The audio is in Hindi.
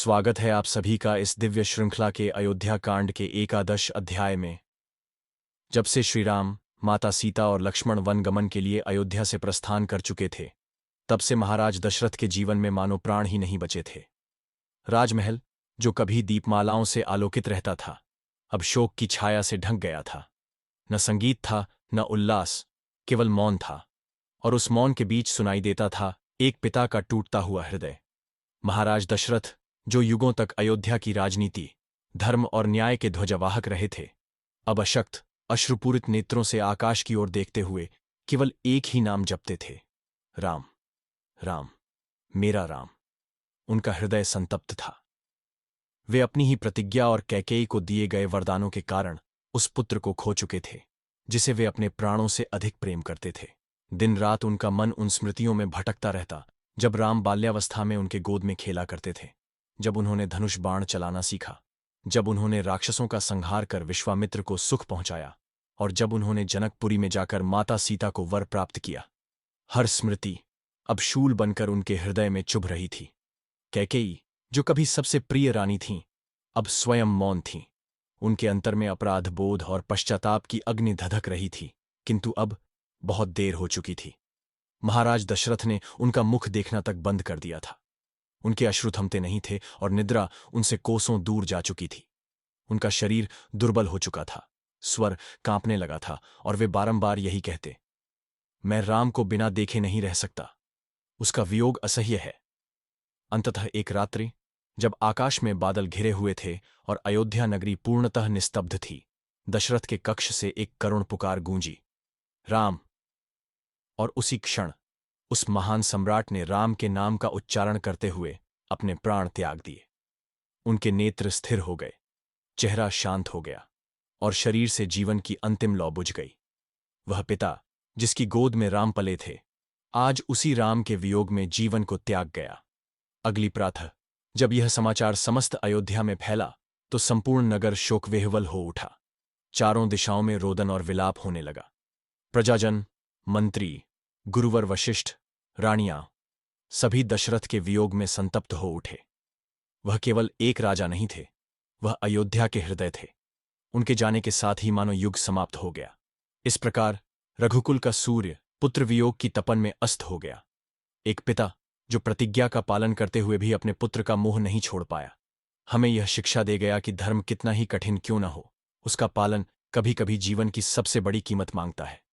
स्वागत है आप सभी का इस दिव्य श्रृंखला के अयोध्या कांड के एकादश अध्याय में। जब से श्री राम, माता सीता और लक्ष्मण वनगमन के लिए अयोध्या से प्रस्थान कर चुके थे, तब से महाराज दशरथ के जीवन में मानो प्राण ही नहीं बचे थे। राजमहल, जो कभी दीपमालाओं से आलोकित रहता था, अब शोक की छाया से ढंक गया था। न संगीत था, न उल्लास, केवल मौन था। और उस मौन के बीच सुनाई देता था एक पिता का टूटता हुआ हृदय। महाराज दशरथ, जो युगों तक अयोध्या की राजनीति, धर्म और न्याय के ध्वजवाहक रहे थे, अब अशक्त, अश्रुपूरित नेत्रों से आकाश की ओर देखते हुए केवल एक ही नाम जपते थे, राम, राम, मेरा राम। उनका हृदय संतप्त था। वे अपनी ही प्रतिज्ञा और कैकेयी को दिए गए वरदानों के कारण उस पुत्र को खो चुके थे, जिसे वे अपने प्राणों से अधिक प्रेम करते थे। दिन रात उनका मन उन स्मृतियों में भटकता रहता, जब राम बाल्यावस्था में उनके गोद में खेला करते थे, जब उन्होंने धनुष बाण चलाना सीखा, जब उन्होंने राक्षसों का संहार कर विश्वामित्र को सुख पहुंचाया, और जब उन्होंने जनकपुरी में जाकर माता सीता को वर प्राप्त किया। हर स्मृति अब शूल बनकर उनके हृदय में चुभ रही थी। कैकेयी, जो कभी सबसे प्रिय रानी थीं, अब स्वयं मौन थीं। उनके अंतर में अपराध बोध और पश्चाताप की अग्नि धधक रही थी, किंतु अब बहुत देर हो चुकी थी। महाराज दशरथ ने उनका मुख देखना तक बंद कर दिया था। उनके अश्रु थमते नहीं थे और निद्रा उनसे कोसों दूर जा चुकी थी। उनका शरीर दुर्बल हो चुका था, स्वर कांपने लगा था, और वे बारंबार यही कहते, मैं राम को बिना देखे नहीं रह सकता, उसका वियोग असह्य है। अंततः एक रात्रि, जब आकाश में बादल घिरे हुए थे और अयोध्या नगरी पूर्णतः निस्तब्ध थी, दशरथ के कक्ष से एक करुण पुकार गूंजी, राम। और उसी क्षण उस महान सम्राट ने राम के नाम का उच्चारण करते हुए अपने प्राण त्याग दिए। उनके नेत्र स्थिर हो गए, चेहरा शांत हो गया, और शरीर से जीवन की अंतिम लौ बुझ गई। वह पिता, जिसकी गोद में राम पले थे, आज उसी राम के वियोग में जीवन को त्याग गया। अगली प्रातः जब यह समाचार समस्त अयोध्या में फैला, तो संपूर्ण नगर शोकविह्वल हो उठा। चारों दिशाओं में रोदन और विलाप होने लगा। प्रजाजन, मंत्री, गुरुवर वशिष्ठ, रानियां, सभी दशरथ के वियोग में संतप्त हो उठे। वह केवल एक राजा नहीं थे, वह अयोध्या के हृदय थे। उनके जाने के साथ ही मानो युग समाप्त हो गया। इस प्रकार रघुकुल का सूर्य पुत्र वियोग की तपन में अस्त हो गया। एक पिता, जो प्रतिज्ञा का पालन करते हुए भी अपने पुत्र का मोह नहीं छोड़ पाया, हमें यह शिक्षा दे गया कि धर्म कितना ही कठिन क्यों न हो, उसका पालन कभी कभी जीवन की सबसे बड़ी कीमत मांगता है।